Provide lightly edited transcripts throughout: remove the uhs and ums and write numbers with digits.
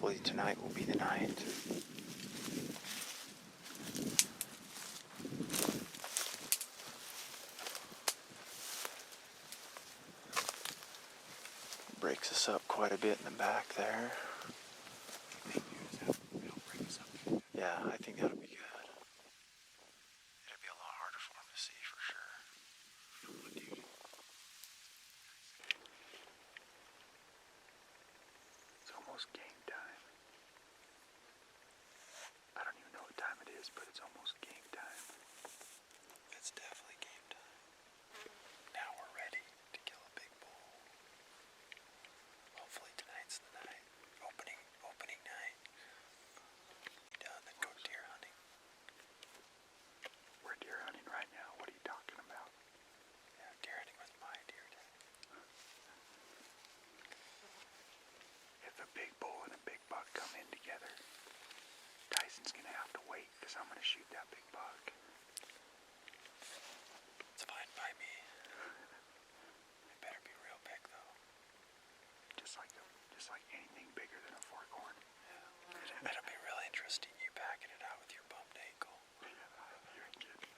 hopefully tonight will be the night. Breaks us up quite a bit in the back there. Yeah, I think that'll be good. It'll be a lot harder for him to see for sure. It's almost game time. I don't even know what time it is, but it's almost game time. It's definitely game time. Now we're ready to kill a big bull. Hopefully tonight's the night. Opening night. Be done, then go deer hunting. We're deer hunting right now. What are you talking about? Yeah, deer hunting with my deer dad. If a big bull and a big buck come in together, Tyson's gonna have to wait because I'm gonna shoot that big buck. It's fine by me. It better be real big though. Just like anything bigger than a fork horn. Yeah. It'll be really interesting you packing it out with your bumped ankle. You're kidding.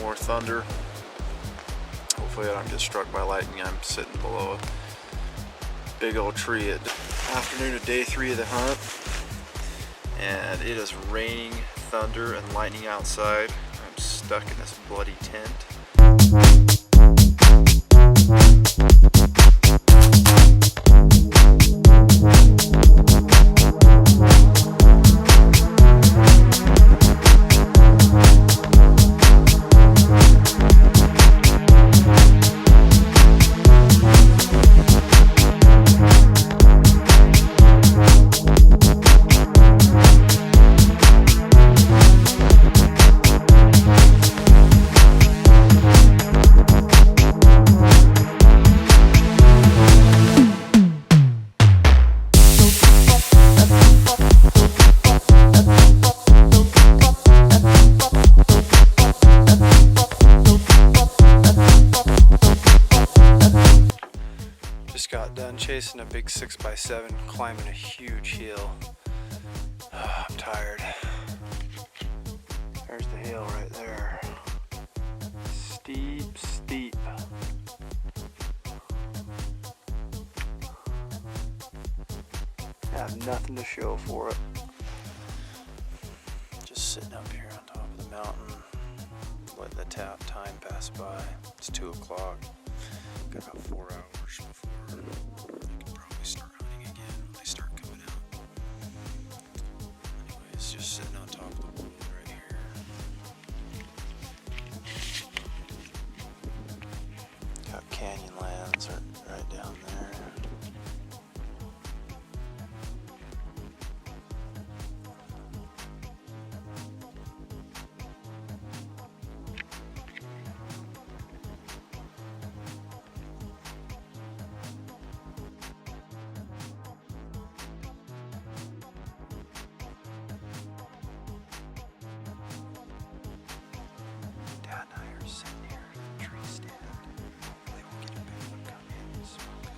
More thunder. Hopefully I don't get struck by lightning. I'm sitting below a big old tree at afternoon of day 3 of the hunt, and it is raining thunder and lightning outside. I'm stuck in this bloody tent. Just got done chasing a big 6x7, climbing a huge hill. Oh, I'm tired. There's the hill right there. Steep, steep. I have nothing to show for it. Just sitting up here on top of the mountain, letting the time pass by. It's 2 o'clock. Got about 4 hours before I can probably start hunting again when they start coming out. Anyways, just sitting on top of the world right here. Got Canyonlands right down there. Dad and I are sitting here at the tree stand. Hopefully we'll get a big one come in and smoke it.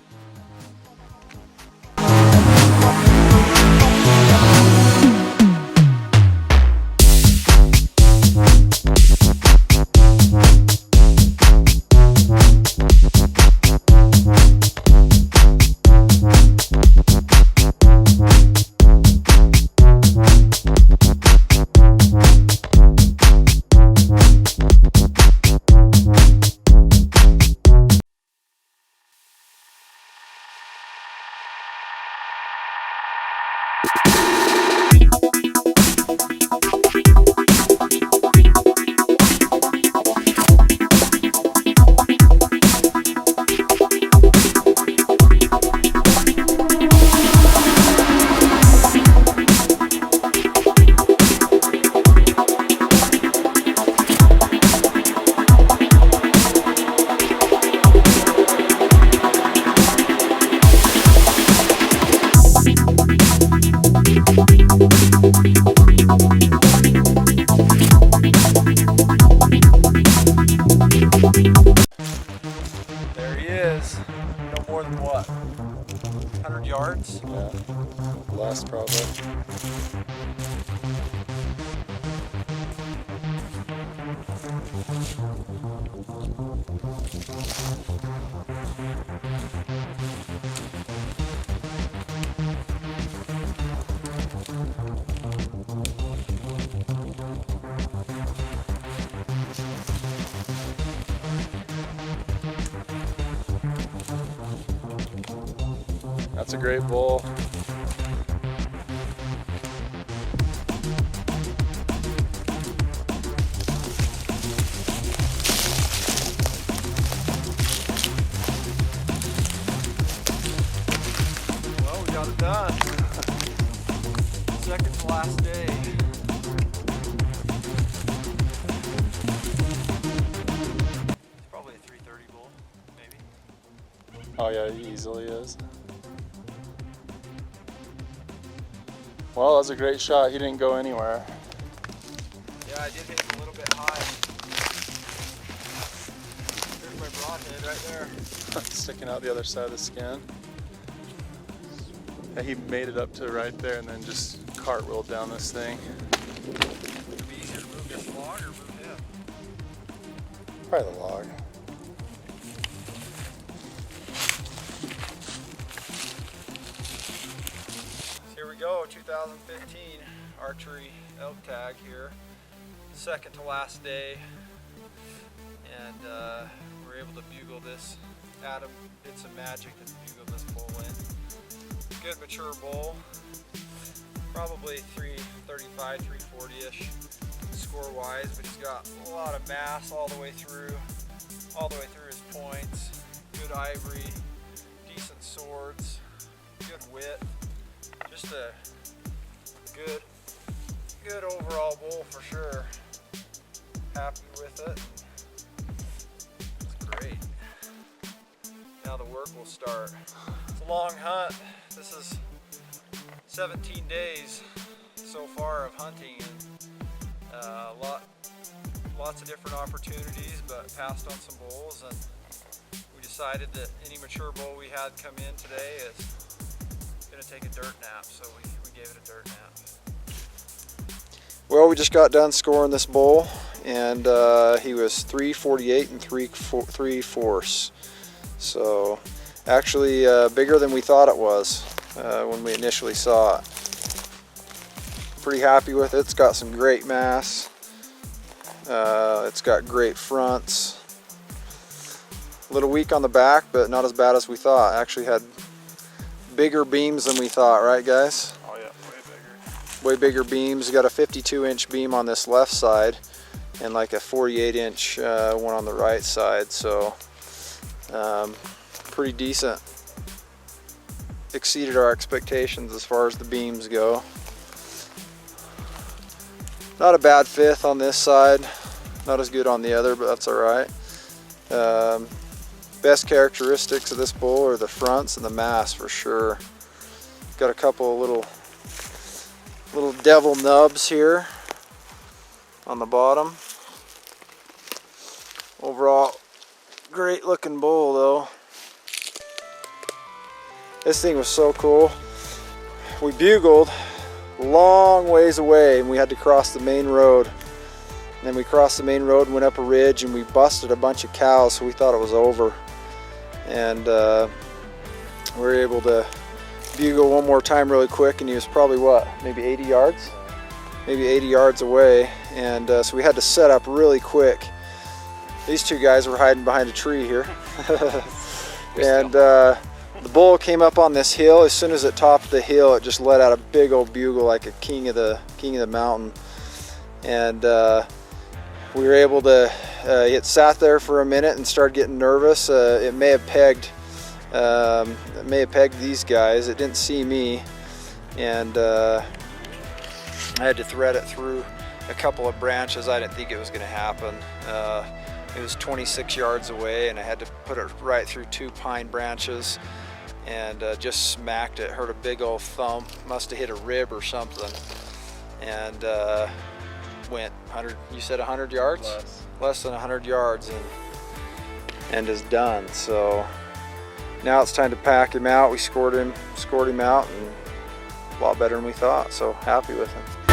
yards. Yeah, less probably. That's a great bull. Well, we got it done. Second to last day. It's probably a 330 bull, maybe. Oh yeah, he easily is. Well, that was a great shot. He didn't go anywhere. Yeah, I did hit it a little bit high. There's my broadhead right there. Sticking out the other side of the skin. Yeah, he made it up to right there and then just cartwheeled down this thing. Would it be easier to move this log or move him? Probably the log. Here we go, 2015 Archery Elk tag here. Second to last day. And we're able to bugle this. Adam did some magic to bugle this bull in. Good mature bull. Probably 335, 340-ish score wise, but he's got a lot of mass all the way through his points. Good ivory, decent swords, good width. Just a good overall bull for sure. Happy with it. It's great. Now the work will start. It's a long hunt. This is 17 days so far of hunting, and lots of different opportunities, but passed on some bulls, and we decided that any mature bull we had come in today is going to take a dirt nap, so we gave it a dirt nap. Well, we just got done scoring this bull, and he was 348 and 3/4. So actually bigger than we thought it was when we initially saw it. Pretty happy with it. It's got some great mass. It's got great fronts. A little weak on the back, but not as bad as we thought. Actually had bigger beams than we thought, right guys? Oh yeah, way bigger. Way bigger beams. Got a 52-inch beam on this left side and like a 48-inch one on the right side. So pretty decent. Exceeded our expectations as far as the beams go. Not a bad fifth on this side. Not as good on the other, but that's alright. Best characteristics of this bull are the fronts and the mass for sure. Got a couple of little devil nubs here on the bottom. Overall, great looking bull though. This thing was so cool. We bugled long ways away and we had to cross the main road. And then we crossed the main road and went up a ridge and we busted a bunch of cows, so we thought it was over. And we were able to bugle one more time really quick, and he was probably what, maybe 80 yards? Maybe 80 yards away. And so we had to set up really quick. These two guys were hiding behind a tree here. And the bull came up on this hill. As soon as it topped the hill, it just let out a big old bugle like a king of the mountain. And we were able to, it sat there for a minute and started getting nervous. It may have pegged these guys. It didn't see me, and I had to thread it through a couple of branches. I didn't think it was going to happen. It was 26 yards away, and I had to put it right through 2 pine branches, and just smacked it. Heard a big old thump. Must have hit a rib or something, and went 100. You said 100 yards? Less than 100 yards, and is done. So now it's time to pack him out. We scored him out, and a lot better than we thought, so happy with him.